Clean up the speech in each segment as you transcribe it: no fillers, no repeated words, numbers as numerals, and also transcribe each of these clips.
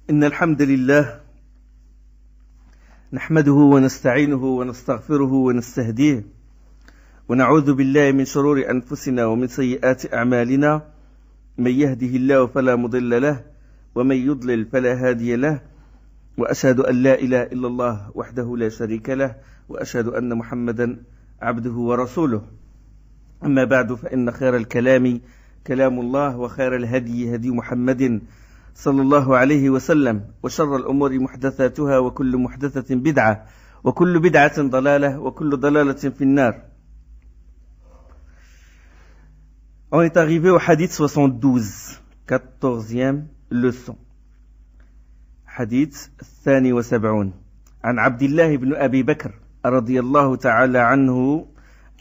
إن الحمد لله نحمده ونستعينه ونستغفره ونستهديه ونعوذ بالله من شرور أنفسنا ومن سيئات أعمالنا من يهده الله فلا مضل له ومن يضلل فلا هادي له وأشهد أن لا إله إلا الله وحده لا شريك له وأشهد أن محمدا عبده ورسوله. أما بعد فإن خير الكلام كلام الله وخير الهدي هدي محمد صلى الله عليه وسلم وشر الأمور محدثاتها وكل محدثة بدعة وكل بدعة ضلالة وكل ضلالة في النار. On est arrivé au hadith 72, 14e leçon. حديث 72 عن عبد الله بن أبي بكر رضي الله تعالى عنه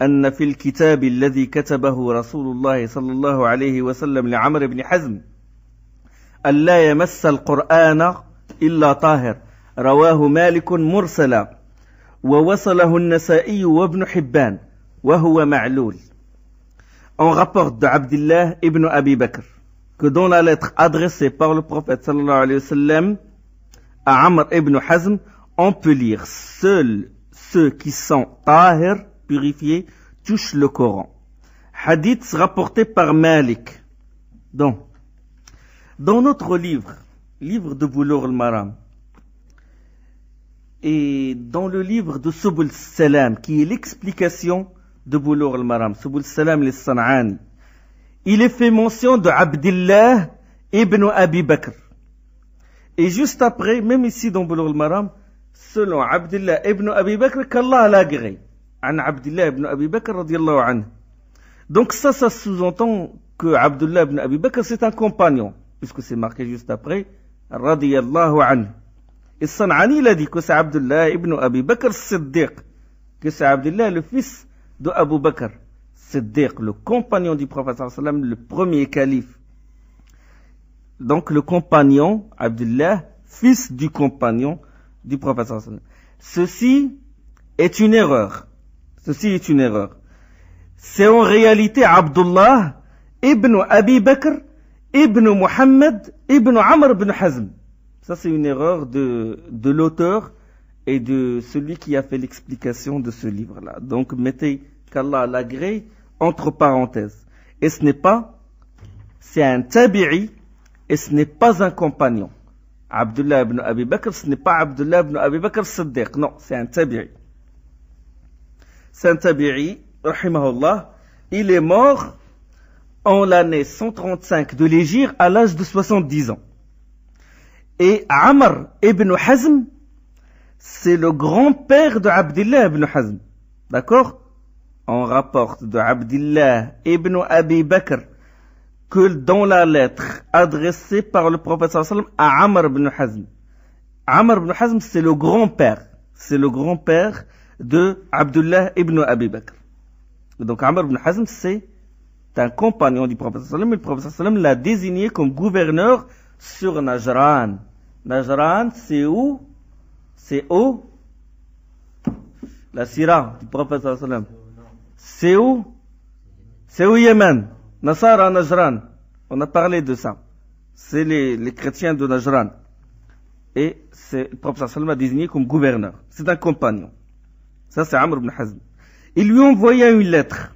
أن في الكتاب الذي كتبه رسول الله صلى الله عليه وسلم لعمر بن حزم ألا يمس القرآن إلا طاهر رواه مالك مرسلا ووصله النسائي وابن حبان وهو معلول. On rapporte de Abdullah ibn Abi Bakr que dans la lettre adressée par le prophète sallallahu alayhi wa sallam à Amr ibn Hazm, on peut lire seuls ceux qui sont tahir, purifiés, touchent le Coran. Hadith rapporté par Malik. Donc, dans notre livre de Boulough al-Maram, et dans le livre de Subul Salam, qui est l'explication de Boulough al-Maram, Subul Salam al-San'ani, il est fait mention de Abdullah ibn Abi Bakr. Et juste après, même ici dans Boulough al-Maram, selon Abdullah ibn Abi Bakr, qu'Allah l'a agréé. An Abdullah ibn Abi Bakr radiyallahu anhu. Donc ça sous-entend que Abdullah ibn Abi Bakr c'est un compagnon, puisque c'est marqué juste après, radiyallahu anhu. Et San'ani il a dit que c'est Abdullah ibn Abi Bakr Siddiq, que c'est Abdullah le fils de Abu Bakr Siddiq, le compagnon du prophète sallallahu alayhi wa sallam, le premier calife. Donc le compagnon, Abdullah, fils du compagnon du prophète sallallahu alayhi wa sallam. Ceci est une erreur. C'est en réalité Abdullah ibn Abi Bakr ibn Muhammad ibn Amr ibn Hazm. Ça c'est une erreur de l'auteur et de celui qui a fait l'explication de ce livre-là. Donc mettez qu'Allah l'agrée entre parenthèses. Et c'est un tabi'i et ce n'est pas un compagnon. Abdullah ibn Abi Bakr, ce n'est pas Abdullah ibn Abi Bakr Siddiq. Non, c'est un tabi'i. C'est un tabi'i, rahimahullah. Il est mort en l'année 135 de l'Hégire à l'âge de 70 ans. Et Amr ibn Hazm, c'est le grand-père de Abdullah ibn Hazm. D'accord? On rapporte de Abdullah ibn Abi Bakr que dans la lettre adressée par le prophète sallallahu alayhi wa sallam à Amr ibn Hazm. Amr ibn Hazm, c'est le grand-père. C'est le grand-père de Abdullah ibn Abi Bakr. Donc Amr ibn Hazm, c'est un compagnon du prophète sallallahu alayhi wa sallam. Le prophète sallallahu alayhi wa sallam l'a désigné comme gouverneur sur Najran. Najran, c'est où? C'est où? La Syrah du prophète sallallahu alayhi wa sallam. C'est où? C'est au Yémen. Nasara Najran. On a parlé de ça. C'est les chrétiens de Najran. Et le prophète sallallahu alayhi wa sallam a désigné comme gouverneur. C'est un compagnon. Ça c'est Amr ibn Hazm. Il lui envoya une lettre.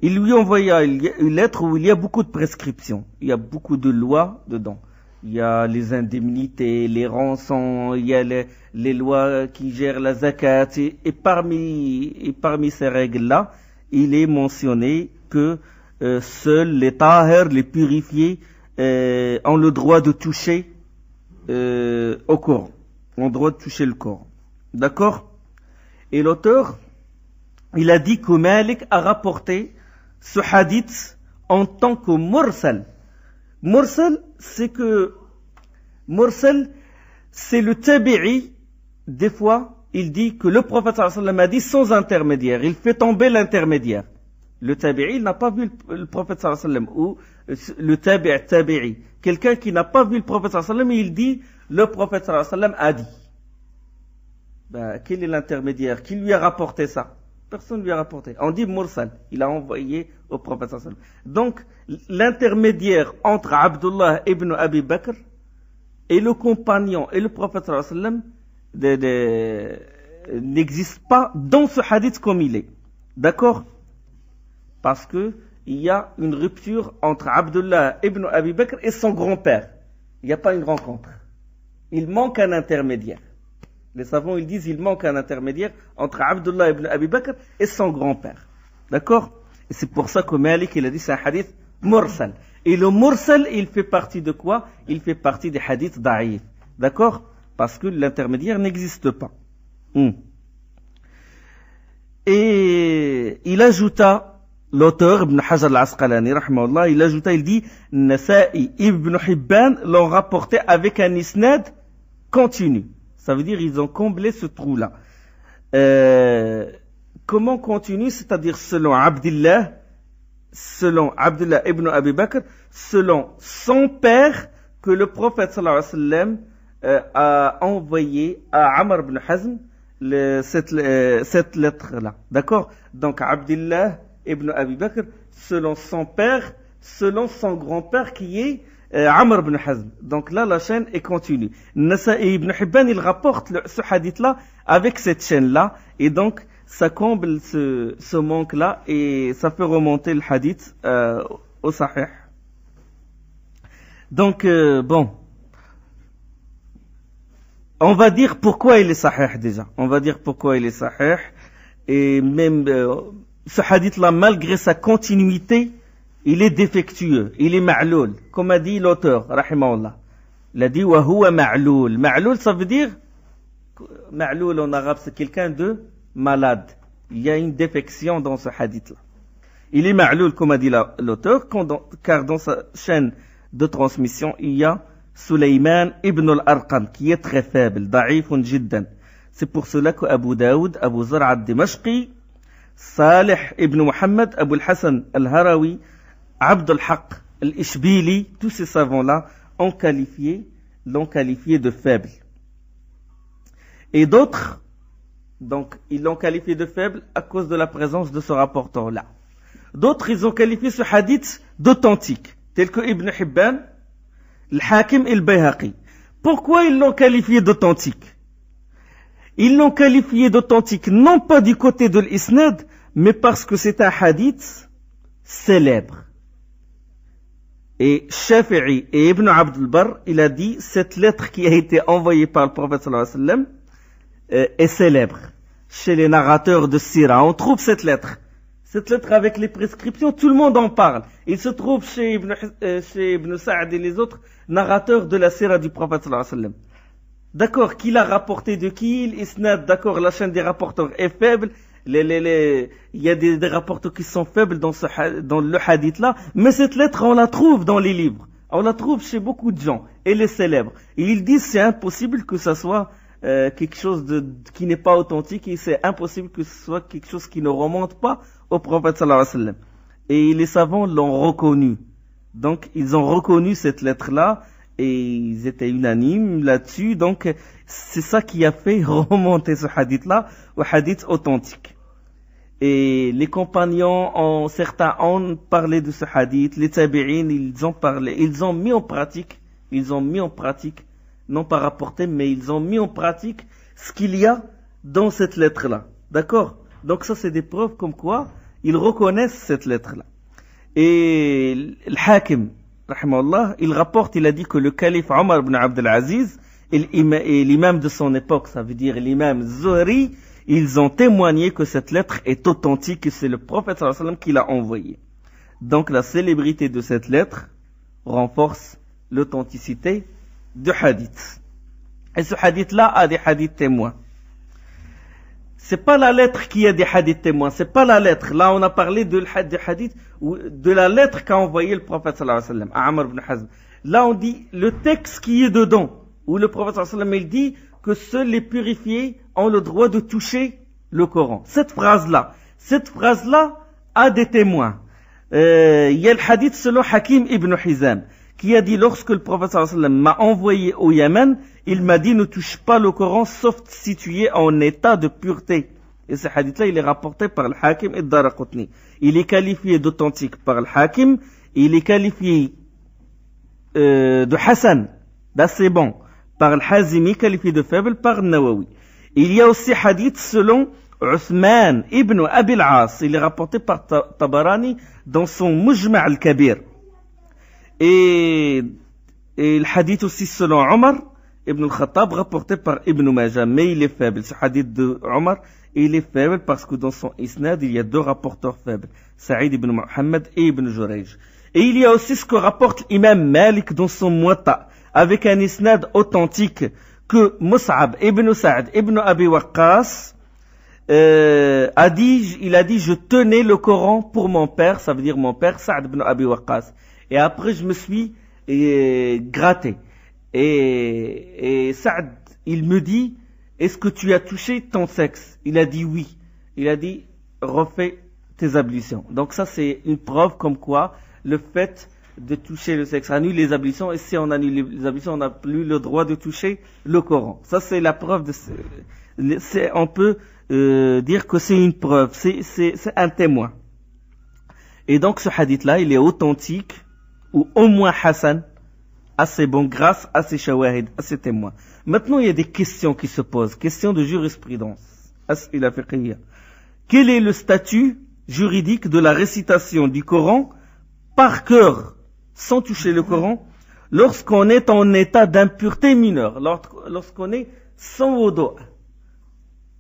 Une lettre où il y a beaucoup de prescriptions. Il y a beaucoup de lois dedans. Il y a les indemnités, les rançons, il y a les lois qui gèrent la zakat. Et parmi ces règles-là, il est mentionné que seuls les tahir, les purifiés, ont le droit de toucher au Coran. Ont le droit de toucher le Coran. D'accord? Et l'auteur, il a dit que Malik a rapporté ce hadith en tant que mursal. Mursal, c'est le tabi'i. Des fois, il dit que le prophète sallallahu alayhi wa sallam a dit sans intermédiaire. Il fait tomber l'intermédiaire. Le tabi'i, il n'a pas vu le prophète sallallahu alayhi wa sallam. Ou le tabi'i. Quelqu'un qui n'a pas vu le prophète sallallahu alayhi wa sallam, il dit le prophète sallallahu alayhi wa sallam a dit. Quel est l'intermédiaire? Qui lui a rapporté ça? Personne ne lui a rapporté. On dit mursal. Il a envoyé au prophète sallallahu alayhi wa sallam. Donc, l'intermédiaire entre Abdullah ibn Abi Bakr et le compagnon et le prophète sallallahu alayhi wa sallam n'existent pas dans ce hadith comme il est. D'accord? Parce que il y a une rupture entre Abdullah ibn Abi Bakr et son grand-père. Il n'y a pas une rencontre. Il manque un intermédiaire. Les savants, ils disent, il manque un intermédiaire entre Abdullah ibn Abi Bakr et son grand-père. D'accord? Et c'est pour ça que Malik, il a dit, c'est un hadith mursal. Et le mursal, il fait partie de quoi? Il fait partie des hadiths da'if. D'accord? Parce que l'intermédiaire n'existe pas. Et il ajouta, l'auteur, Ibn Hajar al-Asqalani, rahimahullah, il dit, Nasa'i ibn Hibban l'ont rapporté avec un isnad continu. Ça veut dire, ils ont comblé ce trou-là. Comment continu? C'est-à-dire, selon Abdullah ibn Abi Bakr, selon son père, que le prophète sallallahu alayhi wa sallam a envoyé à Amr ibn Hazm cette lettre-là. D'accord? Donc, Abdullah ibn Abi Bakr, selon son père, selon son grand-père qui est Amr ibn Hazm. Donc là, la chaîne est continue. Nasa'i ibn Hibban, il rapporte ce hadith-là avec cette chaîne-là. Et donc, ça comble ce manque-là et ça fait remonter le hadith au sahih. Donc, bon. On va dire pourquoi il est sahih déjà. On va dire pourquoi il est sahih. Et même ce hadith-là, malgré sa continuité, il est défectueux, il est ma'loul. Comme a dit l'auteur, rahimahullah. Il a dit, wa huwa ma'loul. Ma'loul, ça veut dire, ma'loul en arabe, c'est quelqu'un de malade. Il y a une défection dans ce hadith-là. Il est ma'loul, comme a dit l'auteur, car dans sa chaîne de transmission, il y a Sulayman ibn al-Arqam, qui est très faible, da'ifun jiddan. C'est pour cela que Abu Daoud, Abu Zar' al-Dimashqi, Salih ibn Muhammad, Abu al-Hassan al-Harawi, Abd al-Haq al-Ishbili, tous ces savants-là l'ont qualifié de faible. Et d'autres, donc, ils l'ont qualifié de faible à cause de la présence de ce rapporteur-là. D'autres, ils ont qualifié ce hadith d'authentique, tel que Ibn Hibban, Al-Hakim et Al-Bayhaqi. Pourquoi ils l'ont qualifié d'authentique? Ils l'ont qualifié d'authentique non pas du côté de l'isnad, mais parce que c'est un hadith célèbre. Et Shafi'i et Ibn Abd al-Barr, il a dit, cette lettre qui a été envoyée par le prophète sallallahu alayhi wa sallam est célèbre. Chez les narrateurs de Sira, on trouve cette lettre. Cette lettre avec les prescriptions, tout le monde en parle. Il se trouve chez Ibn Sa'd et les autres narrateurs de la Sira du prophète sallallahu alayhi wa sallam. D'accord, qui l'a rapporté de qui? L'isnad, d'accord, la chaîne des rapporteurs est faible. Il y a des rapporteurs qui sont faibles dans le hadith là, mais cette lettre, on la trouve dans les livres. On la trouve chez beaucoup de gens. Elle est célèbre. Et ils disent c'est impossible que ça soit quelque chose qui n'est pas authentique, et c'est impossible que ce soit quelque chose qui ne remonte pas au prophète sallallahu alayhi wa sallam. Et les savants l'ont reconnu. Donc, ils ont reconnu cette lettre-là, et ils étaient unanimes là-dessus. Donc, c'est ça qui a fait remonter ce hadith-là au hadith authentique. Et les compagnons, certains ont parlé de ce hadith. Les tabi'in, ils ont parlé, ils ont mis en pratique, non pas rapporté, mais ils ont mis en pratique ce qu'il y a dans cette lettre-là. D'accord? Donc ça, c'est des preuves comme quoi ils reconnaissent cette lettre-là. Et le Hakim, rahimahullah, il rapporte, il a dit que le calife Omar ibn Abd al-Aziz et l'imam de son époque, ça veut dire l'imam Zuhri, ils ont témoigné que cette lettre est authentique et c'est le prophète sallallahu alayhi wa sallam qui l'a envoyée. Donc la célébrité de cette lettre renforce l'authenticité du hadith. Et ce hadith-là a des hadiths témoins. C'est pas la lettre qui a des hadiths témoins, c'est pas la lettre. Là, on a parlé de hadith, de la lettre qu'a envoyé le prophète sallallahu alayhi wa sallam, à Amr ibn Hazm. Là, on dit le texte qui est dedans, où le prophète sallallahu alayhi wa sallam, il dit que seuls les purifiés ont le droit de toucher le Coran. Cette phrase-là a des témoins. Il y a le hadith selon Hakim ibn Hizam, qui a dit lorsque le prophète sallallahu alayhi wa sallam m'a envoyé au Yémen, il m'a dit ne touche pas le Coran sauf si tu es en état de pureté. Et ce hadith-là, il est rapporté par le Hakim et Daraqutni. Il est qualifié d'authentique par le Hakim, il est qualifié de Hassan d'assez bon par Al-Hazimi, qualifié de faible par Nawawi. Il y a aussi hadith selon Uthman ibn Abi al-As. Il est rapporté par Tabarani dans son Mujma' al-Kabir. Et le hadith aussi selon Omar ibn al-Khattab, rapporté par Ibn Majah, mais il est faible. Ce hadith de Omar, il est faible parce que dans son isnad, il y a deux rapporteurs faibles, Saïd ibn Muhammad et Ibn Jurayj. Et il y a aussi ce que rapporte l'imam Malik dans son Muwatta, avec un isnad authentique, que Mus'ab ibn Sa'd ibn Abi Waqqas il a dit, je tenais le Coran pour mon père, ça veut dire mon père, Sa'd ibn Abi Waqqas. Et après, je me suis gratté. Et Sa'd, il me dit, est-ce que tu as touché ton sexe? Il a dit oui. Il a dit, refais tes ablutions. Donc ça, c'est une preuve comme quoi le fait de toucher le sexe annule les ablutions. Et si on annule les ablutions, on n'a plus le droit de toucher le Coran. Ça, c'est la preuve on peut dire que c'est une preuve, c'est un témoin. Et donc ce hadith-là, il est authentique, ou au moins Hassan, assez bon grâce à ces shawahid, à ces témoins. Maintenant, il y a des questions qui se posent, questions de jurisprudence. As'ila fiqhiyya. Quel est le statut juridique de la récitation du Coran par cœur, sans toucher le Coran, lorsqu'on est en état d'impureté mineure, lorsqu'on est sans wudu?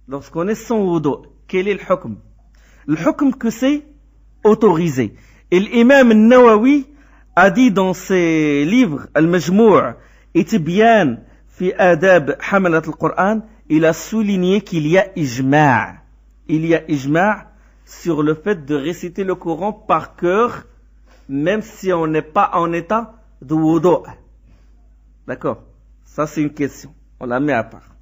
Lorsqu'on est sans wudu, quel est le hukm? Le hukm que c'est autorisé. Et l'imam Nawawi a dit dans ses livres, Al-Majmou' et Tibyan fi adab hamalat al-Qur'an, il a souligné qu'il y a ijma'. Il y a ijma' sur le fait de réciter le Coran par cœur, même si on n'est pas en état de wudu. D'accord? Ça, c'est une question. On la met à part.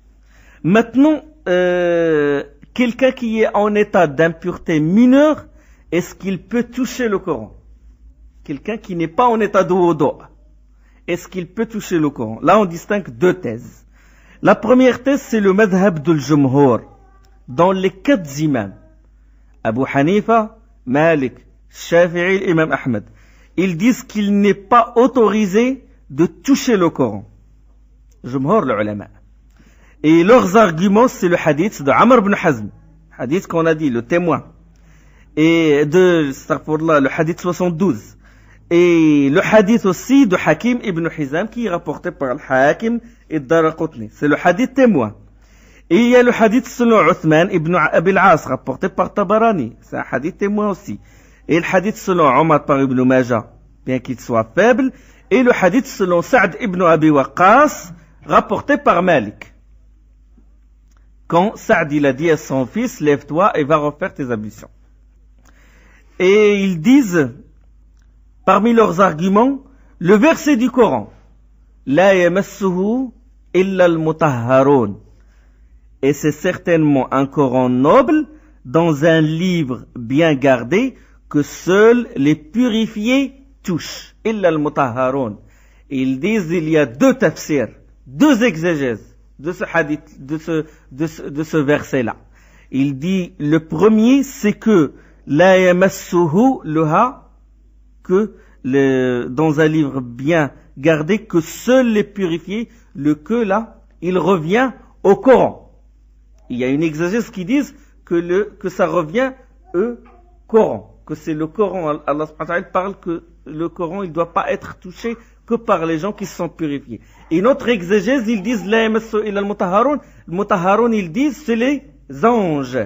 Maintenant, quelqu'un qui est en état d'impureté mineure, est-ce qu'il peut toucher le Coran? Quelqu'un qui n'est pas en état de wudu, est-ce qu'il peut toucher le Coran? Là, on distingue deux thèses. La première thèse, c'est le madhab de l'Jumhur, dans les quatre imams. Abu Hanifa, Malik, Shafi'i et Imam Ahmed. Ils disent qu'il n'est pas autorisé de toucher le Coran. Jumhur, le ulama. Et leurs arguments, c'est le hadith de Amr ibn Hazm. Hadith qu'on a dit, le témoin. Et le hadith 72. Et le hadith aussi de Hakim ibn Hizam, qui est rapporté par Al-Hakim et Daraqutni. C'est le hadith témoin. Et il y a le hadith selon Uthman ibn Abi al-As, rapporté par Tabarani. C'est un hadith témoin aussi. Et le hadith selon Omar par Ibn Majah, bien qu'il soit faible. Et le hadith selon Sa'd ibn Abi Waqqas, rapporté par Malik. Quand Sa'd il a dit à son fils, lève-toi et va refaire tes ablutions. Et ils disent, parmi leurs arguments, le verset du Coran, La yamassuhu illa al-mutahharun. Et c'est certainement un Coran noble, dans un livre bien gardé, que seuls les purifiés touchent. Illa al-mutahharun. Ils disent, il y a deux tafsirs, deux exégèses de ce hadith, de ce verset-là. Il dit, le premier, c'est que la yamassuhu, le ha, que dans un livre bien gardé, que seuls les purifiés, le que là, il revient au Coran. Il y a une exégèse qui dit que ça revient au Coran, que c'est le Coran. Allah subhanahu wa ta'ala parle que le Coran, il ne doit pas être touché que par les gens qui sont purifiés. Et notre exégèse, ils disent la yamassu illa al-mutahharun. Le mutahharun, ils disent c'est les anges.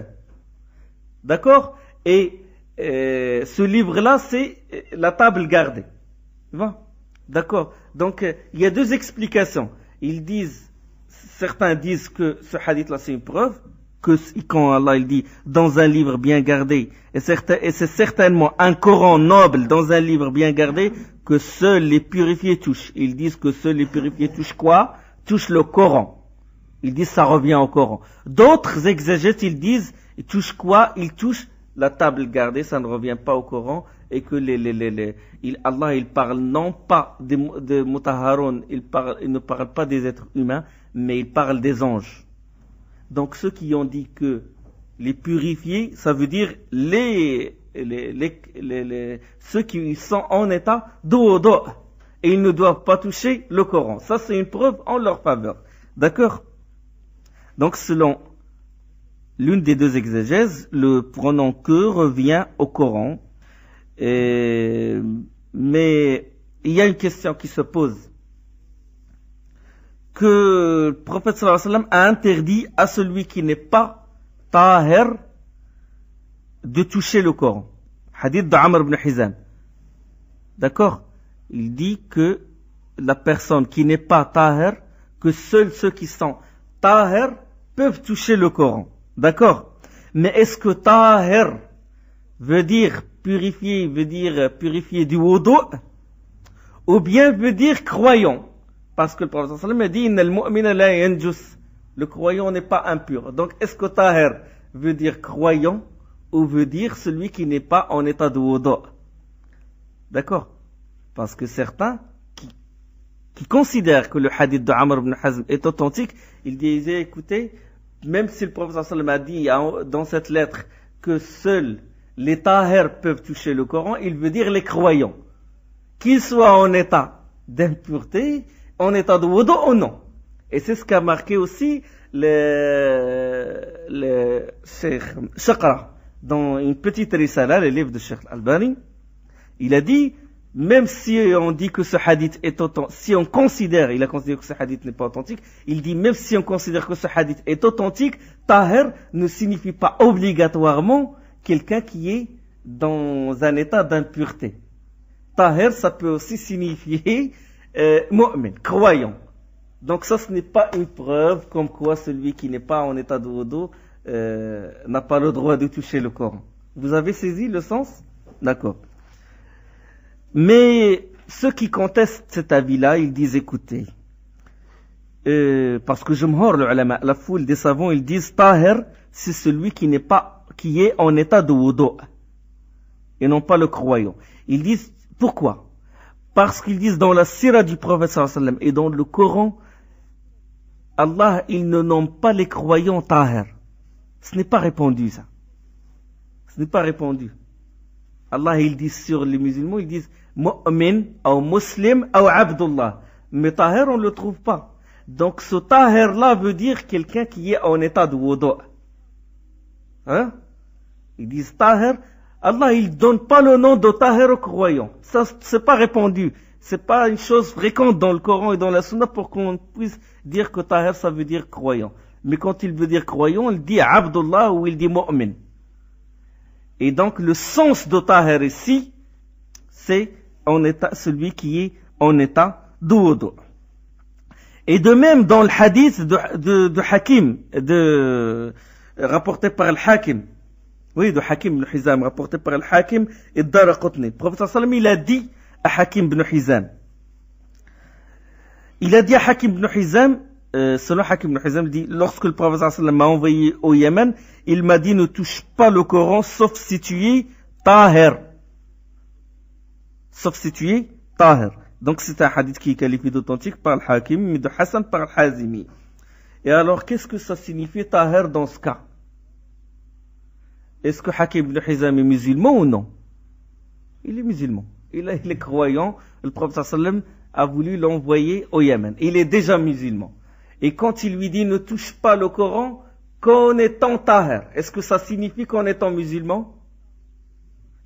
D'accord? Et ce livre-là, c'est la table gardée. Bon, d'accord. Donc, il y a deux explications. Certains disent que ce hadith-là, c'est une preuve, que quand Allah il dit dans un livre bien gardé, et c'est certainement un Coran noble dans un livre bien gardé, que seuls les purifiés touchent. Ils disent que seuls les purifiés touchent quoi? Touchent le Coran. Ils disent ça revient au Coran. D'autres exégètes, ils disent, ils touchent quoi? Ils touchent la table gardée, ça ne revient pas au Coran, et que Allah il parle non pas de mutahharun, il ne parle pas des êtres humains, mais il parle des anges. Donc ceux qui ont dit que les purifiés, ça veut dire ceux qui sont en état de wudu. et ils ne doivent pas toucher le Coran. Ça, c'est une preuve en leur faveur. D'accord? Donc, selon l'une des deux exégèses, le pronom que revient au Coran. Mais il y a une question qui se pose. Que le prophète sallallahu alayhi wa sallam a interdit à celui qui n'est pas tahir de toucher le Coran. Hadith d'Amr ibn Hizam. D'accord? Il dit que la personne qui n'est pas tahir, que seuls ceux qui sont tahir peuvent toucher le Coran. D'accord? Mais est-ce que tahir veut dire purifier du wudu, ou bien veut dire croyant? Parce que le prophète sallallahu alayhi wa sallam a dit Innal mu'mina la yanjus. Le croyant n'est pas impur. Donc est-ce que tahir veut dire croyant ou veut dire celui qui n'est pas en état de wudu? D'accord? Parce que certains qui considèrent que le hadith de Amr ibn Hazm est authentique, ils disaient écoutez, même si le prophète sallallahu alayhi wa sallam a dit dans cette lettre que seuls les tahir peuvent toucher le Coran, il veut dire les croyants, qu'ils soient en état d'impureté, en état de wudu ou non. Et c'est ce qu'a marqué aussi le Cheikh Shaqra dans une petite risala, le livre de Cheikh Al-Albani. Il a dit, même si on dit que ce hadith est authentique, si on considère, il a considéré que ce hadith n'est pas authentique, il dit même si on considère que ce hadith est authentique, tahir ne signifie pas obligatoirement quelqu'un qui est dans un état d'impureté. Tahir, ça peut aussi signifier mu'min, croyant. Donc ça, ce n'est pas une preuve comme quoi celui qui n'est pas en état de wudu n'a pas le droit de toucher le Coran. Vous avez saisi le sens? D'accord. Mais ceux qui contestent cet avis-là, ils disent écoutez, parce que jumhur le ulama, la foule des savants, ils disent tahir, c'est celui qui est en état de wudu et non pas le croyant. Ils disent pourquoi? Parce qu'ils disent dans la sira du prophète sallallahu alayhi wa sallam et dans le Coran, Allah, il ne nomme pas les croyants tahir. Ce n'est pas répandu, ça. Ce n'est pas répandu. Allah, il dit sur les musulmans, ils disent mu'min, ou muslim, ou abdullah. Mais tahir, on ne le trouve pas. Donc ce tahir-là veut dire quelqu'un qui est en état de wudu. Hein? Ils disent tahir. Allah, il donne pas le nom de tahir aux croyants. Ça, c'est pas répandu. C'est pas une chose fréquente dans le Coran et dans la Sunna pour qu'on puisse dire que tahir, ça veut dire croyant. Mais quand il veut dire croyant, il dit abdullah ou il dit mu'min. Et donc, le sens de tahir ici, c'est en état, celui qui est en état de wudu. Et de même, dans le hadith de Hakim, rapporté par le Hakim, oui, de Hakim ibn Hizam, rapporté par le Hakim et Daraqutni. Le prophète sallallahu alayhi wa sallam, il a dit à Hakim ibn Hizam, selon Hakim ibn Hizam, il dit, lorsque le prophète sallallahu alayhi wa sallam m'a envoyé au Yémen, il m'a dit, ne touche pas le Coran, sauf si tu es tahir. Sauf si tu es tahir. Donc c'est un hadith qui est qualifié d'authentique par le Hakim, mais de Hassan par le Hazimi. Et alors, qu'est-ce que ça signifie tahir dans ce cas? Est-ce que Hakim ibn Hizam est musulman ou non? Il est musulman. Il est croyant. Le prophète sallam a voulu l'envoyer au Yémen. Il est déjà musulman. Et quand il lui dit ne touche pas le Coran qu'en étant tahir, est-ce que ça signifie qu'en étant musulman?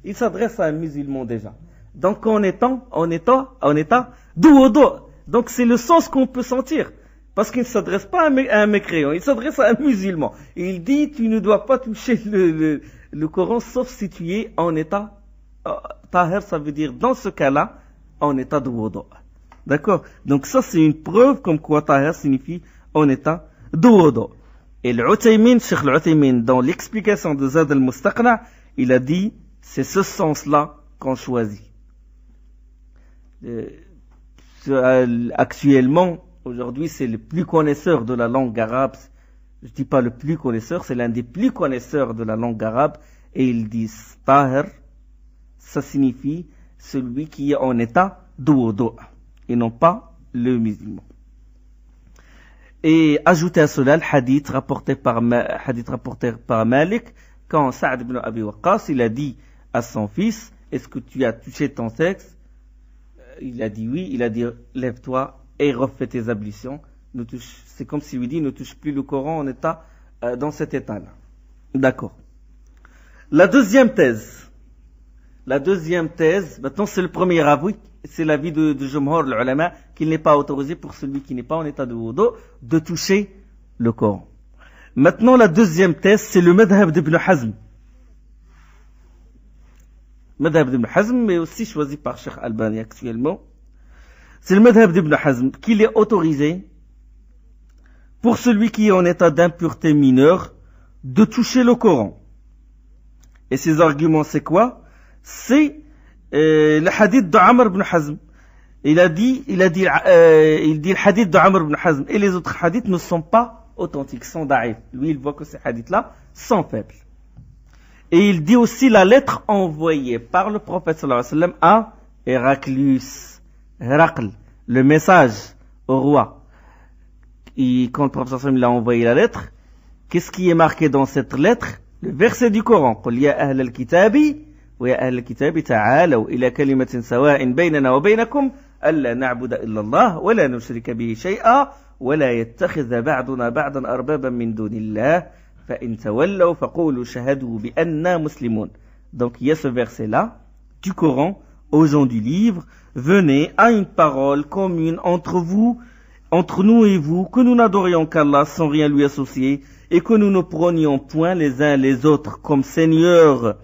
Il s'adresse à un musulman déjà. Donc en état de wudu. Donc c'est le sens qu'on peut sentir. Parce qu'il ne s'adresse pas à un mécréant, il s'adresse à un musulman. Et il dit, tu ne dois pas toucher le Coran, sauf si tu es en état tahir, ça veut dire, dans ce cas-là, en état de wudu. D'accord? Donc ça, c'est une preuve comme quoi tahir signifie en état de wudu. Et Cheikh Al-Uthaymin, dans l'explication de Zad al-Mustaqna, il a dit, c'est ce sens-là qu'on choisit. Actuellement, aujourd'hui, c'est le plus connaisseur de la langue arabe. Je dis pas le plus connaisseur, c'est l'un des plus connaisseurs de la langue arabe. Et ils disent tahir, ça signifie celui qui est en état de wudu, et non pas le musulman. Et ajouter à cela le hadith rapporté par Malik, quand Sa'd ibn Abi Waqqas, il a dit à son fils, est-ce que tu as touché ton sexe? il a dit oui, il a dit lève-toi et refais tes ablutions. C'est comme s'il lui dit ne touche plus le Coran en état, dans cet état-là. D'accord. La deuxième thèse, maintenant c'est le premier avis, c'est l'avis de Jumhur l'ulama, qu'il n'est pas autorisé pour celui qui n'est pas en état de wudu de toucher le Coran. Maintenant la deuxième thèse, c'est le madhab d'Ibn Hazm. Madhab d'Ibn Hazm, mais aussi choisi par Cheikh Albani actuellement. C'est le madhab d'Ibn Hazm qu'il est autorisé pour celui qui est en état d'impureté mineure de toucher le Coran. Et ses arguments, c'est quoi? C'est le hadith de Amr ibn Hazm. Il dit le hadith de Amr ibn Hazm et les autres hadiths ne sont pas authentiques, sont da'if. Lui, il voit que ces hadiths-là sont faibles. Et il dit aussi la lettre envoyée par le prophète sallallahu alayhi wa sallam à Héracle, le message au roi. Et quand le prophète sallallahu alayhi wa sallam l'a envoyé la lettre, qu'est-ce qui est marqué dans cette lettre? Le verset du Coran. قل يا أهل الكتاب ويا أهل الكتاب تعالوا إلى كلمة سواء بيننا وبينكم ألا نعبد إلا الله ولا نشرك به شيئا ولا يتخذ بعضنا بعضا أربابا من دون الله فإن تولوا فقولوا شهدوا بأننا مسلمون. Donc il y a ce verset-là du Coran aux gens du livre. Venez à une parole commune entre nous et vous, que nous n'adorions qu'Allah sans rien lui associer, et que nous ne prenions point les uns les autres comme seigneurs,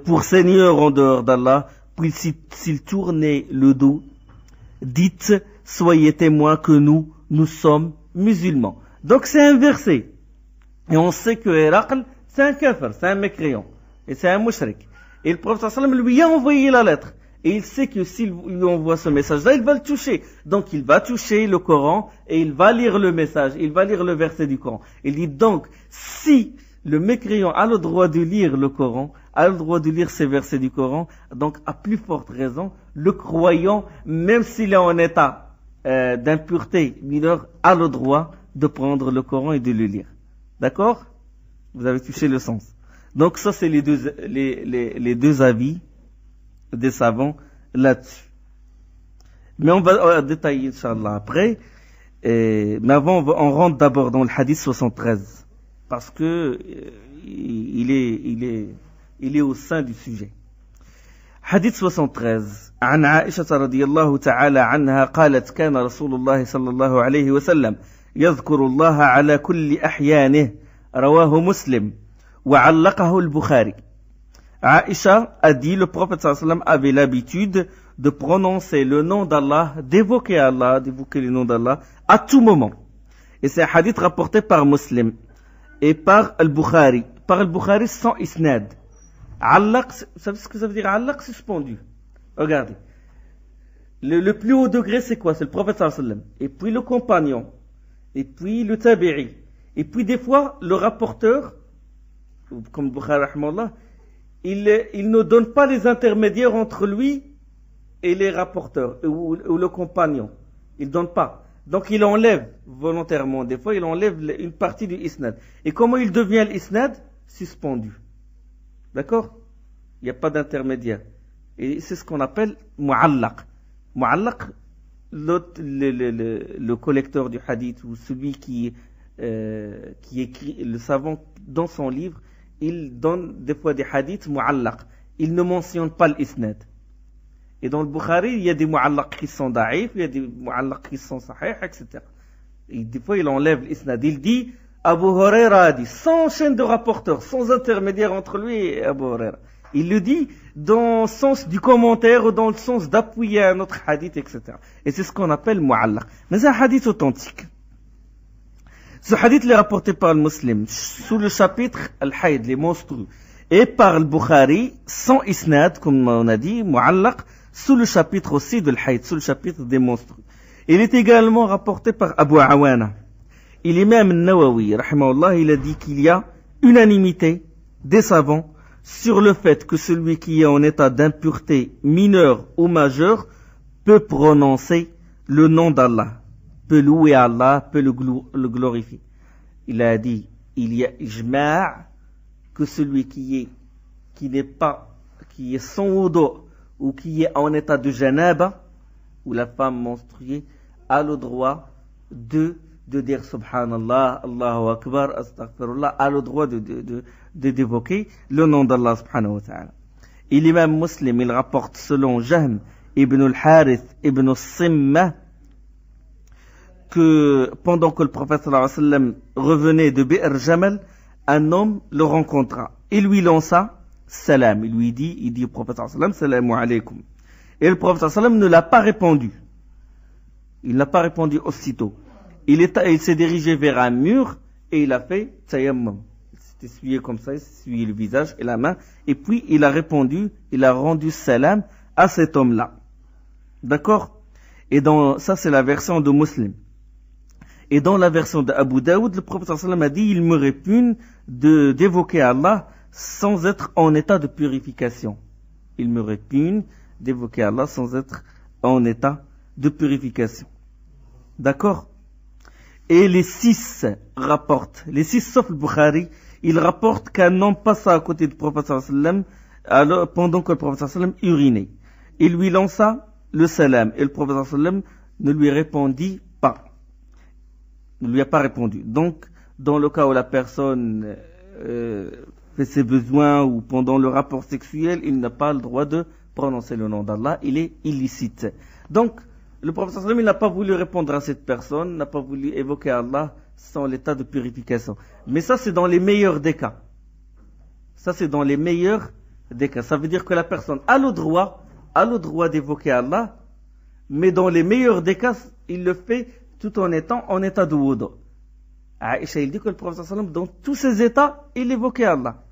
pour seigneurs en dehors d'Allah, puis s'ils tournaient le dos, dites, soyez témoins que nous sommes musulmans. Donc c'est un verset. Et on sait que Héracle, c'est un kafir, c'est un mécréant, et c'est un mushrik. Et le prophète sallallahu alayhi wa sallam lui a envoyé la lettre. Et il sait que s'il lui envoie ce message-là, il va le toucher. Donc il va toucher le Coran et il va lire le message, il va lire le verset du Coran. Il dit donc, si le mécréant a le droit de lire le Coran, a le droit de lire ces versets du Coran, donc à plus forte raison, le croyant, même s'il est en état d'impureté mineure, a le droit de prendre le Coran et de le lire. D'accord? Vous avez touché le sens. Donc ça c'est les deux avis des savants là-dessus. Mais on va détailler Inch'Allah après. Mais avant, on rentre d'abord dans le hadith 73. Parce que il est au sein du sujet. Hadith 73. عن عائشة رضي الله تعالى عنها قالت كان رسول الله صلى الله عليه وسلم يذكر الله على كل أحيانه رواه مسلم وعلقه البخاري. Aïcha a dit, le prophète sallallahu alayhi wa sallam avait l'habitude de prononcer le nom d'Allah, d'évoquer le nom d'Allah à tout moment. Et c'est un hadith rapporté par Muslim et par Al-Bukhari. Par Al-Bukhari sans isnad. Allaq, vous savez ce que ça veut dire? Allaq, suspendu. Regardez. Le plus haut degré, c'est quoi? C'est le prophète sallallahu alayhi wa sallam. Et puis le compagnon. Et puis le tabi'i. Et puis des fois, le rapporteur, comme Bukhari rahmallah, il ne donne pas les intermédiaires entre lui et les rapporteurs ou le compagnon. Il ne donne pas. Donc il enlève volontairement. Des fois, il enlève une partie du isnad. Et comment il devient l'isnad? Suspendu. D'accord? Il n'y a pas d'intermédiaire. Et c'est ce qu'on appelle mu'allaq. Mu'allaq, le collecteur du hadith ou celui qui écrit, le savant dans son livre, il donne des fois des hadiths mu'allaq. Il ne mentionne pas l'isnad. Et dans le Bukhari, il y a des mu'allaq qui sont da'if, il y a des mu'allaq qui sont sahih, etc. Et des fois, il enlève l'isnad. Il dit, Abu Huraira a dit, sans chaîne de rapporteurs, sans intermédiaire entre lui et Abu Huraira. Il le dit dans le sens du commentaire ou dans le sens d'appuyer un autre hadith, etc. Et c'est ce qu'on appelle mu'allaq. Mais c'est un hadith authentique. Ce hadith est rapporté par le Muslim sous le chapitre Al-Hayd, les monstrueux, et par le Bukhari sans isnad, comme on a dit, mu'allaq, sous le chapitre aussi de Al-Hayd, sous le chapitre des monstrueux. Il est également rapporté par Abu Awana. L'imam Nawawi, rahimahullah, il a dit qu'il y a unanimité des savants sur le fait que celui qui est en état d'impureté mineure ou majeure peut prononcer le nom d'Allah, peut louer Allah, peut le glorifier. Il a dit, il y a ijma' que celui qui est sans wudu ou qui est en état de janaba, ou la femme menstruée a le droit de dire Subhanallah, Allahu Akbar, Astaghfirullah, a le droit d'évoquer le nom d'Allah subhanahu wa ta'ala. Et l'imam Muslim, il rapporte selon Jahm ibn al-Harith ibn al-Simma que pendant que le prophète sallallahu alayhi wa sallam revenait de Bi'r Jamal, un homme le rencontra. Il lui lança salam. Il dit au prophète sallallahu alayhi wa sallam, salamu alaykum. Et le prophète sallallahu alayhi wa sallam ne l'a pas répondu. Il n'a pas répondu aussitôt. Il s'est dirigé vers un mur et il a fait tayammum. Il s'est essuyé comme ça, il s'est essuyé le visage et la main. Et puis il a répondu, il a rendu salam à cet homme-là. D'accord? Et ça c'est la version de Muslim. Et dans la version d'Abu Daoud, le prophète sallallahu alayhi wa sallam a dit, il me répugne d'évoquer Allah sans être en état de purification. Il me répugne d'évoquer Allah sans être en état de purification. D'accord? Et les six sauf le Bukhari, ils rapportent qu'un homme passa à côté du prophète sallallahu alayhi wa sallam pendant que le prophète sallallahu alayhi wa sallam urinait. Il lui lança le salam et le prophète sallallahu alayhi wa sallam ne lui répondit pas. Ne lui a pas répondu. Donc, dans le cas où la personne fait ses besoins ou pendant le rapport sexuel, il n'a pas le droit de prononcer le nom d'Allah, il est illicite. Donc, le prophète sallallahu alayhi wa sallam, il n'a pas voulu répondre à cette personne, n'a pas voulu évoquer Allah sans l'état de purification. Mais ça, c'est dans les meilleurs des cas. Ça, c'est dans les meilleurs des cas. Ça veut dire que la personne a le droit d'évoquer Allah, mais dans les meilleurs des cas, il le fait tout en étant en état de wudu. Aïcha, il dit que le prophète sallallahu alayhi wa sallam, dans tous ses états, il évoquait Allah.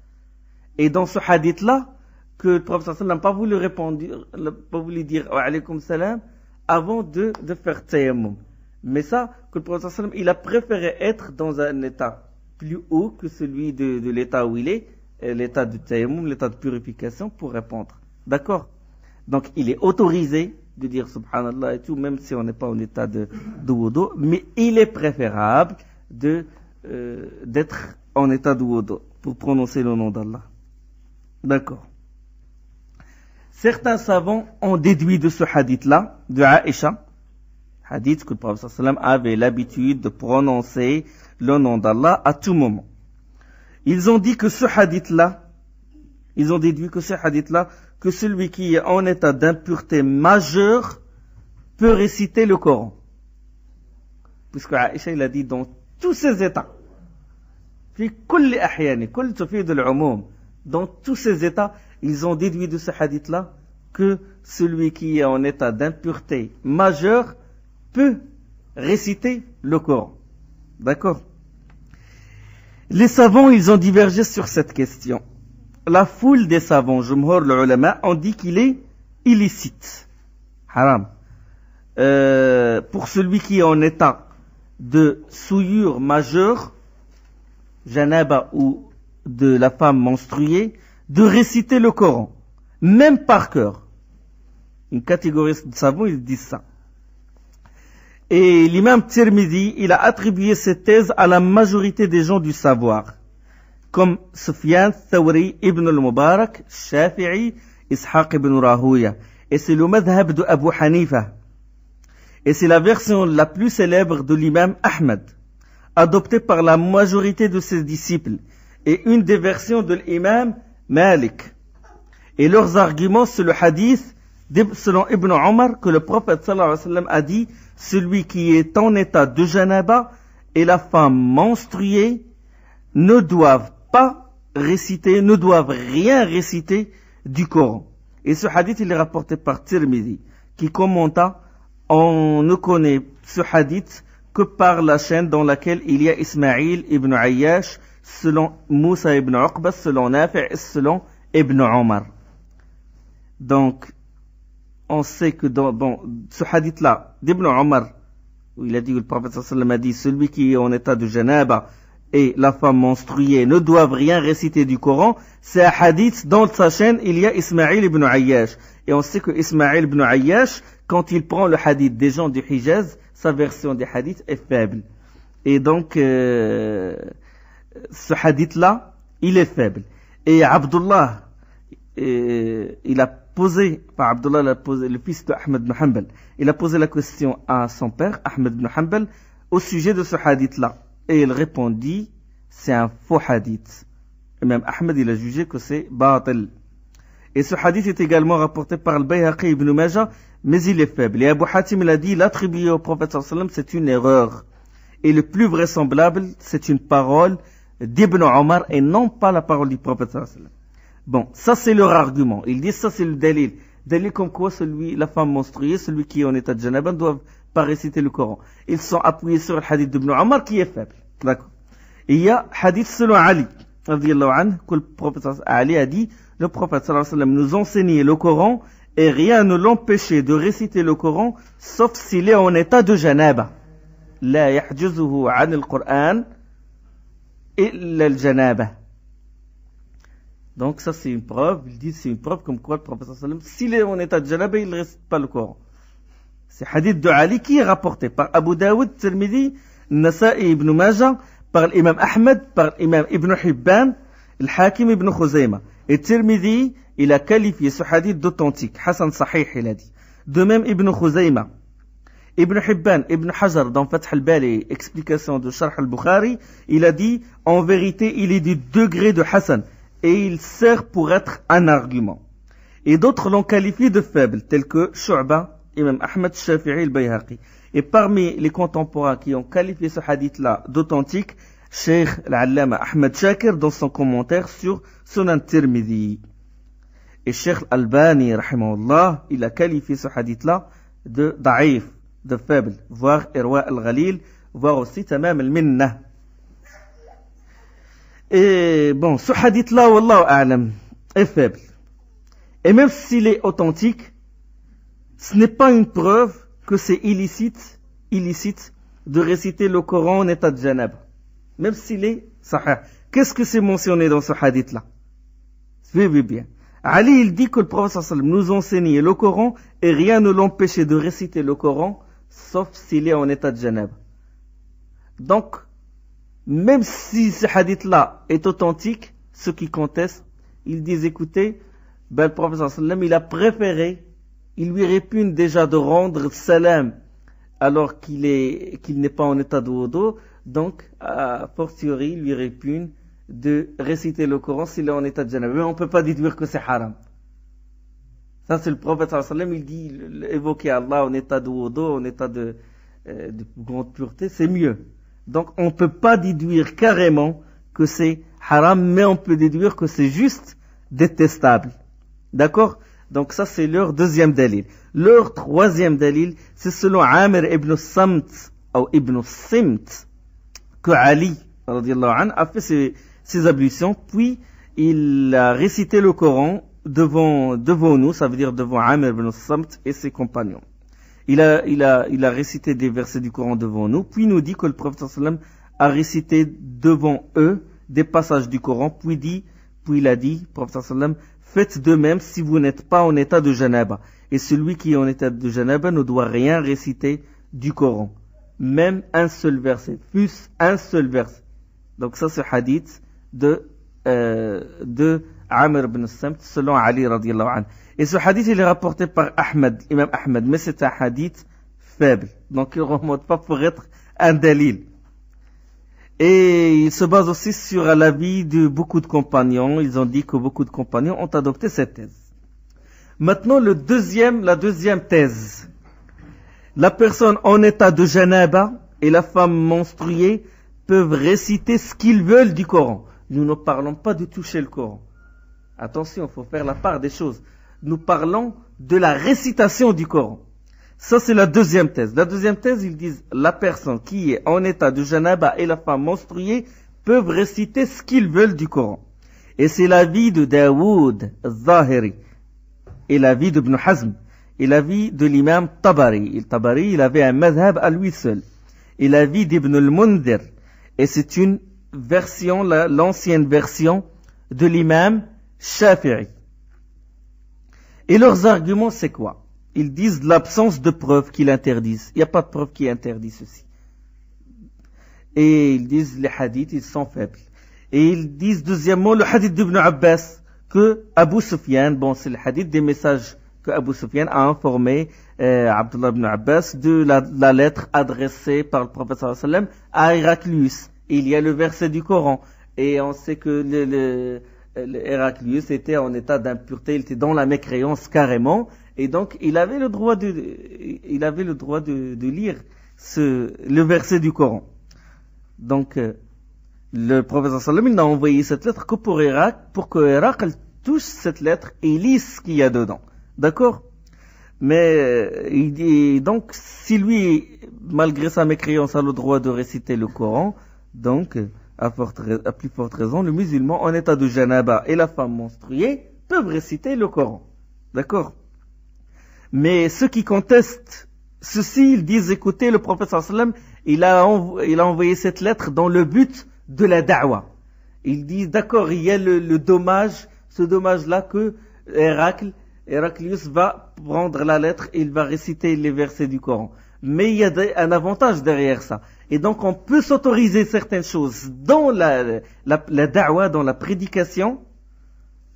Et dans ce hadith-là, que le prophète sallallahu alayhi wa sallam n'a pas voulu dire wa alaykum salam avant de faire tayammum. Mais ça, que le prophète sallallahu alayhi wa sallam, il a préféré être dans un état plus haut que celui de l'état où il est, l'état de tayammum, l'état de purification, pour répondre. D'accord? Donc, il est autorisé de dire subhanallah et tout, même si on n'est pas en état de wudu, mais il est préférable d'être en état de wudu pour prononcer le nom d'Allah. D'accord. Certains savants ont déduit de ce hadith-là, de Aïcha, hadith que le prophète sallallahu alayhi wa sallam avait l'habitude de prononcer le nom d'Allah à tout moment. Ils ont dit que ce hadith-là, que celui qui est en état d'impureté majeure peut réciter le Coran. Puisque Aïcha, il a dit dans tous ces états, dans tous ces états, ils ont déduit de ce hadith-là que celui qui est en état d'impureté majeure peut réciter le Coran. D'accord? Les savants, ils ont divergé sur cette question. La foule des savants, jumhur l'ulama, ont dit qu'il est illicite. Haram. Pour celui qui est en état de souillure majeure, janaba ou de la femme menstruée, de réciter le Coran, même par cœur. Une catégorie de savants, ils disent ça. Et l'imam Tirmidhi, il a attribué cette thèse à la majorité des gens du savoir, comme Sufyan Thawri ibn al-Mubarak, Shafi'i, Ishaq ibn Rahouya. Et c'est le madhab de Abu Hanifa. Et c'est la version la plus célèbre de l'imam Ahmed, adoptée par la majorité de ses disciples, et une des versions de l'imam Malik. Et leurs arguments, c'est le hadith selon Ibn Omar que le prophète sallallahu alayhi wa sallam a dit, celui qui est en état de janaba et la femme menstruée ne doivent rien réciter du Coran. Et ce hadith, il est rapporté par Tirmidhi, qui commenta, on ne connaît ce hadith que par la chaîne dans laquelle il y a Ismaïl ibn Ayyash, selon Moussa ibn Uqba, selon Nafi' et selon Ibn Omar. Donc, on sait que dans ce hadith-là, d'Ibn Omar, où il a dit, le prophète sallallahu alayhi wa sallam a dit, celui qui est en état de janaba et la femme menstruée ne doivent rien réciter du Coran, c'est un hadith, dans sa chaîne, il y a Ismaïl ibn Ayyash. Et on sait que Ismaïl ibn Ayyash, quand il prend le hadith des gens du Hijaz, sa version des hadiths est faible. Et donc, ce hadith-là, il est faible. Et Abdullah, il a posé, enfin Abdullah l'a posé, le fils de Ahmed ibn Hanbal, il a posé la question à son père, Ahmed ibn Hanbal, au sujet de ce hadith-là. Et il répondit, c'est un faux hadith. Et même Ahmed, il a jugé que c'est batil. Et ce hadith est également rapporté par le Bayhaqi ibn Majah, mais il est faible. Et Abu Hatim, il a dit, l'attribuer au prophète sallallahu alayhi wa sallam, c'est une erreur. Et le plus vraisemblable, c'est une parole d'Ibn Omar et non pas la parole du prophète sallallahu alayhi wa sallam. Bon, ça c'est leur argument. Ils disent ça c'est le dalil. Dalil comme quoi la femme menstruée, celui qui est en état de janaba ne doit pas réciter le Coran. Ils sont appuyés sur le hadith d'Ibn Omar qui est faible. D'accord. Et il y a hadith selon Ali, radiyallahu anhu, que le prophète Ali a dit, le prophète sallallahu alayhi wa sallam nous enseignait le Coran et rien ne l'empêchait de réciter le Coran sauf s'il est en état de janaba. La yahjuzuhu an al-Qur'an illa al-janaba. Donc ça c'est une preuve, ils disent c'est une preuve comme quoi le prophète sallallahu alayhi wa sallam, s'il est en état de janaba, il ne récite pas le Coran. C'est hadith de Ali qui est rapporté par Abu Daoud, Tirmidhi, Nasa'i ibn Majah, par l'imam Ahmed, par l'imam Ibn Hibban, le Hakim ibn Khuzayma. Et Tirmidhi, il a qualifié ce hadith d'authentique. Hassan Sahih, il a dit. De même Ibn Khuzayma. Ibn Hibban, Ibn Hajar, dans Fath al-Bari, explication de Sharh al-Bukhari, il a dit, en vérité, il est du degré de Hassan. Et il sert pour être un argument. Et d'autres l'ont qualifié de faible, tels que Shu'ba, Imam Ahmed, Shafi'i, al-Bayhaqi. Et parmi les contemporains qui ont qualifié ce hadith-là d'authentique, Cheikh al-Allama Ahmed Shakir dans son commentaire sur Sunan Tirmidhi. Et Cheikh al-Albani, rahimahullah, il a qualifié ce hadith-là de da'if, de faible, voire Irwa al-Ghalil, voire aussi Tamam al-Minna. Et bon, ce hadith-là, wallahu a'lam, est faible. Et même s'il est authentique, ce n'est pas une preuve que c'est illicite de réciter le Coran en état de janaba. Même s'il est sahih. Qu'est-ce que c'est mentionné dans ce hadith-là? Suivez bien. Ali, il dit que le prophète sallallahu alayhi wa sallam nous enseignait le Coran et rien ne l'empêchait de réciter le Coran, sauf s'il est en état de janaba. Donc, même si ce hadith-là est authentique, ceux qui contestent, ils disent, écoutez, le prophète sallallahu alayhi wa sallam, il a préféré, il lui répugne déjà de rendre salam alors qu'il n'est pas en état de wudu, donc, a fortiori, il lui répugne de réciter le Coran s'il est en état de janaba. Mais on ne peut pas déduire que c'est haram. Ça, c'est le prophète sallallahu alayhi wa sallam, il dit, évoquer Allah en état de wudu, en état de grande pureté, c'est mieux. Donc, on ne peut pas déduire carrément que c'est haram, mais on peut déduire que c'est juste détestable. D'accord? Donc ça c'est leur deuxième dalil. Leur troisième dalil, c'est selon Amir ibn Samt ou ibn Simt que Ali radiyallahu anhu a fait ses ablutions, puis il a récité le Coran devant nous, ça veut dire devant Amir ibn Samt et ses compagnons. Il a récité des versets du Coran devant nous, puis nous dit que le prophète sallallahu alayhi wa sallam a récité devant eux des passages du Coran, puis il a dit, le prophète sallallahu alayhi wa sallam, faites de même si vous n'êtes pas en état de janaba. Et celui qui est en état de janaba ne doit rien réciter du Coran. Même un seul verset. Fût-ce un seul verset. Donc ça c'est hadith de Amr ibn Samt selon Ali radiyallahu anhu. Et ce hadith il est rapporté par Imam Ahmed. Mais c'est un hadith faible. Donc il ne remonte pas pour être un dalil. Et il se base aussi sur l'avis de beaucoup de compagnons. Ils ont dit que beaucoup de compagnons ont adopté cette thèse. Maintenant, la deuxième thèse. La personne en état de janaba et la femme menstruée peuvent réciter ce qu'ils veulent du Coran. Nous ne parlons pas de toucher le Coran. Attention, il faut faire la part des choses. Nous parlons de la récitation du Coran. Ça, c'est la deuxième thèse. La deuxième thèse, ils disent, la personne qui est en état de janaba et la femme menstruée peuvent réciter ce qu'ils veulent du Coran. Et c'est l'avis de Daoud al-Zahiri, et l'avis d'Ibn Hazm, et l'avis de l'imam Tabari. Tabari, il avait un madhab à lui seul. Et l'avis d'Ibn al-Mundhir. Et c'est une version, l'ancienne version de l'imam Shafi'i. Et leurs arguments, c'est quoi? Ils disent l'absence de preuves qui l'interdisent. Il n'y a pas de preuve qui interdit ceci. Et ils disent les hadiths, ils sont faibles. Et ils disent deuxièmement le hadith d'Ibn Abbas, que Abu Sufyan, bon c'est le hadith des messages que Abu Sufyan a informé Abdullah ibn Abbas de la lettre adressée par le prophète sallallahu alayhi wa sallam à Héraclius. Il y a le verset du Coran et on sait que Héraclius était en état d'impureté, il était dans la mécréance carrément et donc il avait le droit de lire le verset du Coran. Donc le prophète sallallahu alayhi wa sallam, il n'a envoyé cette lettre que pour que Héracle touche cette lettre et lise ce qu'il y a dedans. D'accord? Mais il dit donc si lui, malgré sa mécréance, a le droit de réciter le Coran, donc à plus forte raison, le musulman en état de janaba et la femme menstruée peuvent réciter le Coran. D'accord? Mais ceux qui contestent ceci, ils disent écoutez, le prophète sallallahu alayhi wa sallam, il a envoyé cette lettre dans le but de la da'wa. Ils disent d'accord, il y a le dommage, ce dommage-là que Héraclius va prendre la lettre et il va réciter les versets du Coran. Mais il y a un avantage derrière ça. Et donc on peut s'autoriser certaines choses dans la da'wa, dans la prédication,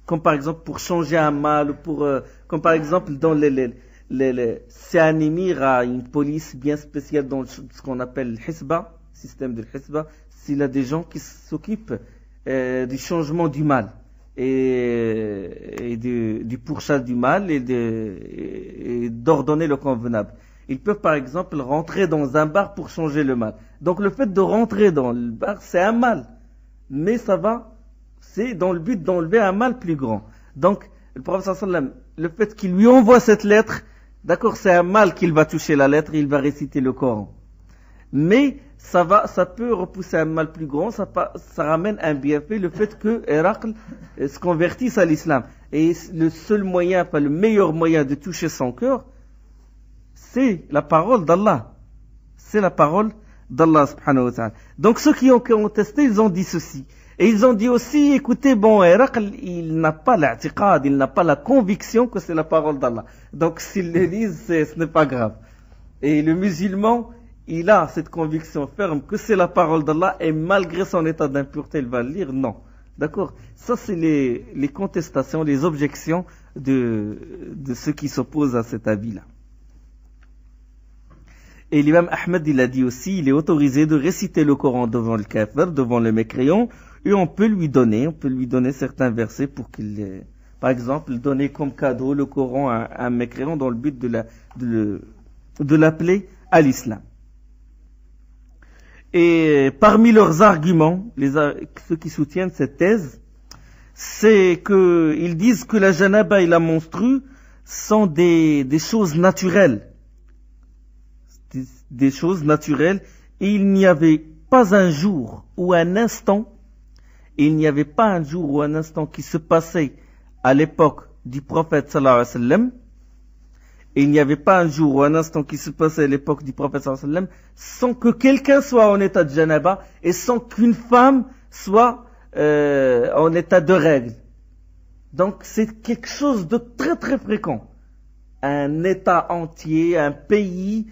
comme par exemple pour changer un mal, comme par exemple dans c'est un émir à une police bien spéciale dans ce qu'on appelle le Hisba, système de Hisba, s'il a des gens qui s'occupent du changement du mal. Et du pourchasse du mal et d'ordonner le convenable. Ils peuvent par exemple rentrer dans un bar pour changer le mal. Donc le fait de rentrer dans le bar, c'est un mal. Mais c'est dans le but d'enlever un mal plus grand. Donc le prophète sallallahu alayhi wa sallam, le fait qu'il lui envoie cette lettre, d'accord, c'est un mal qu'il va toucher la lettre et il va réciter le Coran. Mais ça peut repousser un mal plus grand, ça ramène un bienfait, le fait que Héracle se convertisse à l'islam. Et le seul moyen, pas le meilleur moyen de toucher son cœur, c'est la parole d'Allah. C'est la parole d'Allah subhanahu wa ta'ala. Donc ceux qui ont contesté, ils ont dit ceci. Et ils ont dit aussi, écoutez, bon, Héracle, il n'a pas l'a'tiqad, il n'a pas la conviction que c'est la parole d'Allah. Donc s'ils le lisent, ce n'est pas grave. Et le musulman, il a cette conviction ferme que c'est la parole d'Allah et malgré son état d'impureté, il va le lire. Non. D'accord? Ça, c'est les contestations, les objections de ceux qui s'opposent à cet avis-là. Et l'imam Ahmed, il a dit aussi, il est autorisé de réciter le Coran devant le kafir, devant le mécréant, et on peut lui donner certains versets pour qu'il, par exemple, donner comme cadeau le Coran à un mécréant dans le but de l'appeler à l'islam. Et parmi leurs arguments, ceux qui soutiennent cette thèse, c'est qu'ils disent que la janaba et la menstrue sont des choses naturelles. Des choses naturelles. Et il n'y avait pas un jour ou un instant qui se passait à l'époque du prophète sallallahu alayhi wa sallam. Et il n'y avait pas un jour ou un instant qui se passait à l'époque du prophète sallallahu alayhi wa sallam sans que quelqu'un soit en état de janaba et sans qu'une femme soit en état de règle. Donc c'est quelque chose de très très fréquent. Un état entier, un pays,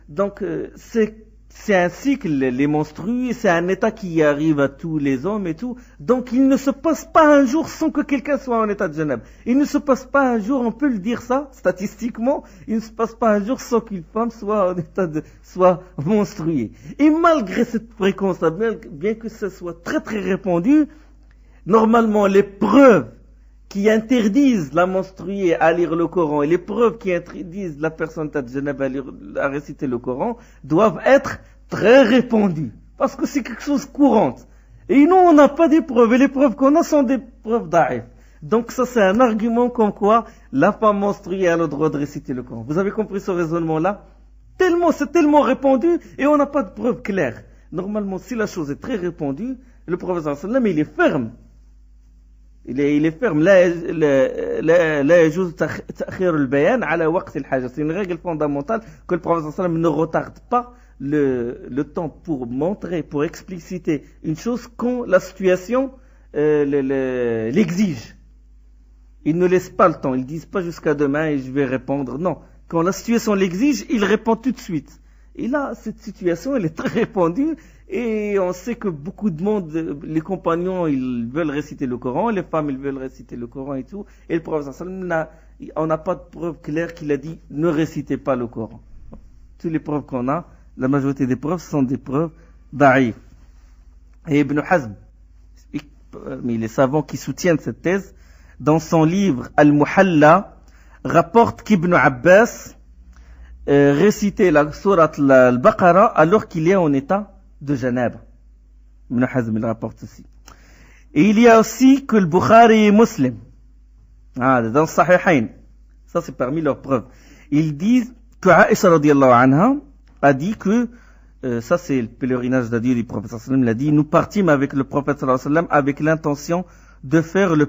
donc c'est un cycle, les menstrues, c'est un état qui arrive à tous les hommes et tout. Donc il ne se passe pas un jour sans que quelqu'un soit en état de janab. Il ne se passe pas un jour, on peut le dire ça, statistiquement, il ne se passe pas un jour sans qu'une femme soit en état soit menstruée. Et malgré cette fréquence, bien que ce soit très très répandu, normalement les preuves qui interdisent la menstruée à lire le Coran et les preuves qui interdisent la personne de janab à réciter le Coran doivent être très répandues. Parce que c'est quelque chose de courant. Et nous, on n'a pas des preuves. Et les preuves qu'on a sont des preuves da'if. Donc ça, c'est un argument comme quoi la femme menstruée a le droit de réciter le Coran. Vous avez compris ce raisonnement-là? C'est tellement répandu et on n'a pas de preuves claires. Normalement, si la chose est très répandue, le prophète sallallahu alayhi wa sallam, il est ferme. Il est ferme. لا يجوز تأخير البيان على وقت الحاجة. C'est une règle fondamentale que le prophète sallallahu alayhi wa sallam ne retarde pas le temps pour montrer, pour expliciter une chose quand la situation l'exige. Ils ne laissent pas le temps. Ils disent pas jusqu'à demain et je vais répondre. Non. Quand la situation l'exige, ils répondent tout de suite. Et là, cette situation, elle est très répandue Et on sait que beaucoup de monde, les compagnons, ils veulent réciter le Coran, les femmes, ils veulent réciter le Coran et tout. Et le prophète sallam, on n'a pas de preuve claire qu'il a dit ne récitez pas le Coran. Toutes les preuves qu'on a, la majorité des preuves sont des preuves da'if. Et Ibn Hazm, mais les savants qui soutiennent cette thèse, dans son livre Al-Muhalla, rapporte qu'Ibn Abbas récitait la sourate al-Baqarah alors qu'il est en état de janaba. Ibn Hazm il rapporte aussi. Et il y a aussi que le Bukhari et Muslim, dans Sahihain, ça c'est parmi leurs preuves, ils disent que Aïcha radiyallahu anha a dit que, ça c'est le pèlerinage d'adieu du prophète sallallahu alayhi wa sallam, il a dit, nous partîmes avec le prophète sallallahu alayhi wa sallam avec l'intention de faire le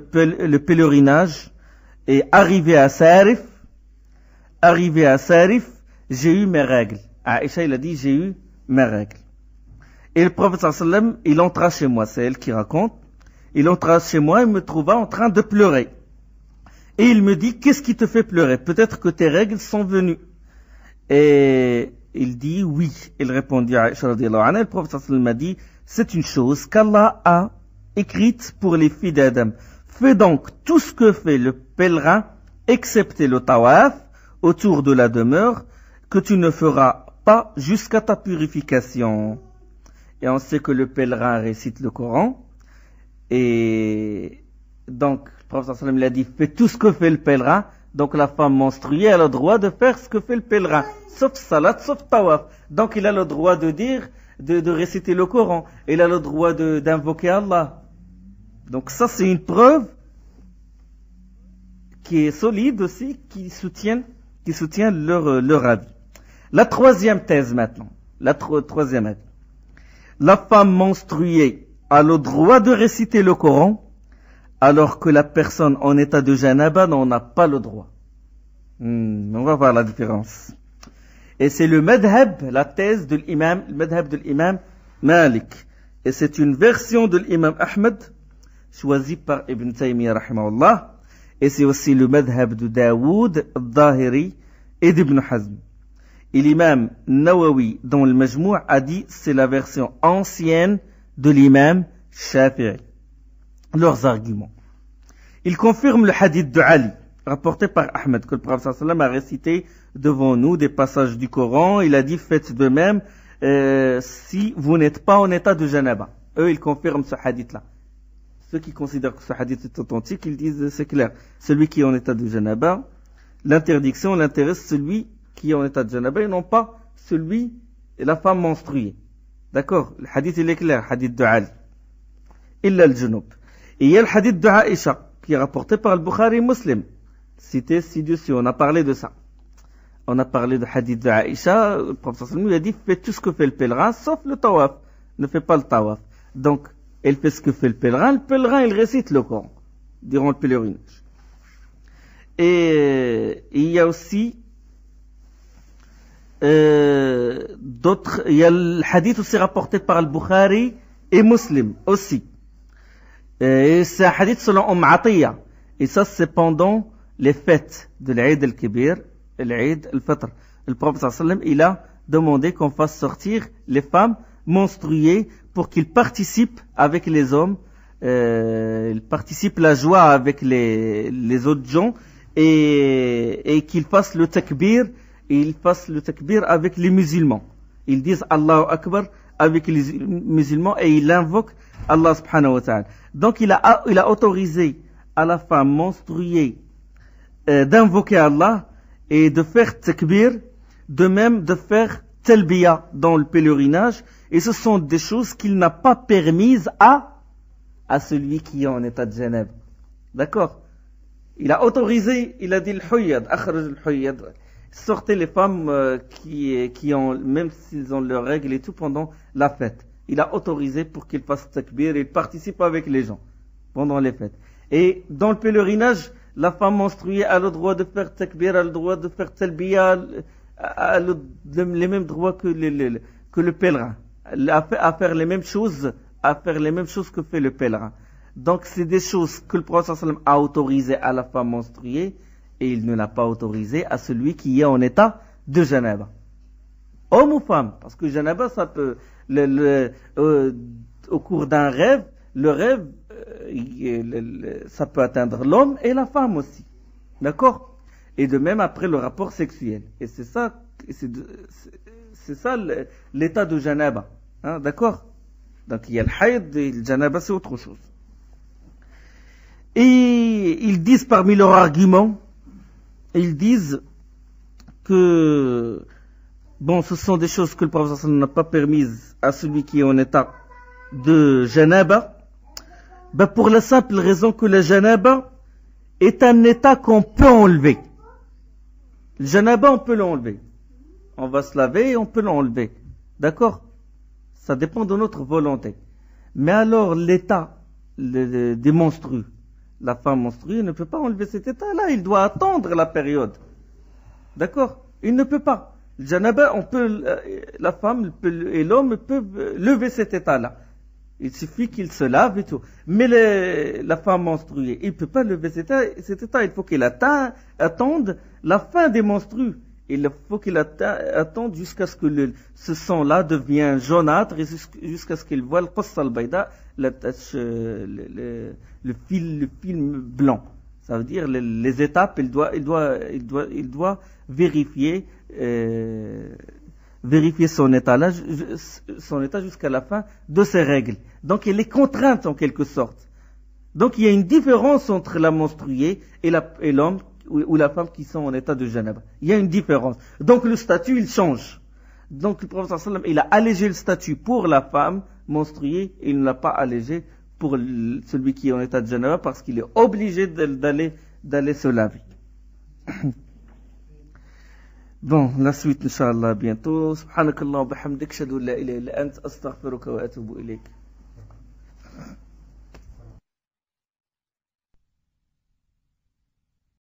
pèlerinage et arrivé à Sarif, j'ai eu mes règles. Aïcha il a dit, j'ai eu mes règles. Et le prophète sallallahu alayhi wa sallam, il entra chez moi, c'est elle qui raconte, il entra chez moi et me trouva en train de pleurer. Et il me dit, qu'est-ce qui te fait pleurer? Peut-être que tes règles sont venues. Et il dit, oui. Il répondit à Aïcha radiyallahu anha, le prophète sallallahu alayhi wa sallam m'a dit, c'est une chose qu'Allah a écrite pour les filles d'Adam. Fais donc tout ce que fait le pèlerin, excepté le tawaf, autour de la demeure, que tu ne feras pas jusqu'à ta purification. Et on sait que le pèlerin récite le Coran. Et donc, le prophète sallallahu alayhi wa sallam il a dit, fais tout ce que fait le pèlerin. Donc la femme menstruée a le droit de faire ce que fait le pèlerin, sauf salat, sauf tawaf. Donc il a le droit de dire, de réciter le Coran. Il a le droit d'invoquer Allah. Donc ça c'est une preuve qui est solide aussi, qui soutient leur avis. La troisième thèse maintenant. Troisième avis. La femme menstruée a le droit de réciter le Coran, alors que la personne en état de janaba n'en a pas le droit. On va voir la différence. Et c'est le madhab, la thèse de l'imam, le madhab de l'imam Malik. Et c'est une version de l'imam Ahmed, choisie par Ibn Taymiyyah rahimahullah. Et c'est aussi le madhab de Daoud, al-Zahiri et d'Ibn Hazm. Et l'imam Nawawi, dans le Majmou' a dit, c'est la version ancienne de l'imam Shafi'i. Leurs arguments. Ils confirment le hadith de Ali, rapporté par Ahmed, que le prophète sallallahu alayhi wa sallam a récité devant nous des passages du Coran. Il a dit, faites de même si vous n'êtes pas en état de janaba. Eux, ils confirment ce hadith-là. Ceux qui considèrent que ce hadith est authentique, ils disent, c'est clair, celui qui est en état de janaba, l'interdiction l'intéresse celui qui est en état de janaba et non pas celui, la femme menstruée. D'accord? Le hadith, il est clair, hadith de Ali. Illa al-junub. Et il y a le hadith de Aïcha, qui est rapporté par le Bukhari et Muslim. Cité ci-dessus, on a parlé de ça. On a parlé de hadith de Aïcha, le prophète sallallahu alayhi wa sallam lui a dit, fais tout ce que fait le pèlerin, sauf le tawaf. Ne fais pas le tawaf. Donc, elle fait ce que fait le pèlerin, il récite le Coran, durant le pèlerinage. Et il y a aussi, d'autres, il y a le hadith aussi rapporté par le Bukhari et Muslim, aussi. Et c'est un hadith selon Atiyya. Et ça, c'est pendant les fêtes de l'Eid al-Kibir et l'Eid al-Fitr. Le prophète sallallahu alayhi wa sallam, il a demandé qu'on fasse sortir les femmes menstruées pour qu'ils participent avec les hommes, ils participent la joie avec les autres gens et qu'ils fassent le takbir, et ils fassent le takbir avec les musulmans. Ils disent Allahu Akbar avec les musulmans et ils invoquent Allah subhanahu wa ta'ala. Donc il a autorisé à la femme menstruée d'invoquer Allah et de faire takbir, de même de faire talbiya dans le pèlerinage, et ce sont des choses qu'il n'a pas permises à celui qui est en état de janaba. D'accord? Il a autorisé, il a dit le huyyad, akhraj le huyyad, sortez les femmes qui ont, même s'ils ont leurs règles et tout pendant la fête. Il a autorisé pour qu'ils fassent takbir et participent avec les gens pendant les fêtes. Et dans le pèlerinage, la femme menstruée a le droit de faire takbir, a le droit de faire talbiya, a les mêmes droits que le pèlerin, à faire les mêmes choses, que fait le pèlerin. Donc c'est des choses que le prophète sallallahu alayhi wa sallam a autorisées à la femme menstruée et il ne l'a pas autorisé à celui qui est en état de janaba. homme ou femme, parce que janaba, ça peut, au cours d'un rêve, le rêve, ça peut atteindre l'homme et la femme aussi. D'accord? Et de même après le rapport sexuel. Et c'est ça, l'état de janaba. Hein, d'accord? Donc il y a le haïd et le janaba, c'est autre chose. Et ils disent parmi leurs arguments, ils disent que, bon, ce sont des choses que le prophète n'a pas permises à celui qui est en état de janaba, pour la simple raison que le janaba est un état qu'on peut enlever. Le janaba, on peut l'enlever. On va se laver et on peut l'enlever. D'accord? Ça dépend de notre volonté. Mais alors, l'état des menstrues, la femme menstruée ne peut pas enlever cet état-là. Il doit attendre la période. D'accord? Il ne peut pas. Le janaba, la femme et l'homme peuvent lever cet état-là. Il suffit qu'il se lave et tout. Mais la femme menstruée, il ne peut pas lever cet état. Il faut qu'il attende la fin des menstrues. Il faut qu'il attende jusqu'à ce que ce sang-là devienne jaunâtre et jusqu'à ce qu'il voit le qass al-bayda, le film blanc. Ça veut dire les étapes, il doit vérifier son état jusqu'à la fin de ses règles. Donc il est contrainte en quelque sorte. Donc il y a une différence entre la menstruée et l'homme ou la femme qui sont en état de janaba. Il y a une différence. Donc le statut il change. Donc le prophète sallam il a allégé le statut pour la femme menstruée et il ne l'a pas allégé pour celui qui est en état de janaba parce qu'il est obligé d'aller se laver. Bon, la suite, Inch'Allah, bientôt. Subhanakallah wa bihamdik, shadu la ilaha illa ant, astaghfiruka wa atubu ilayk.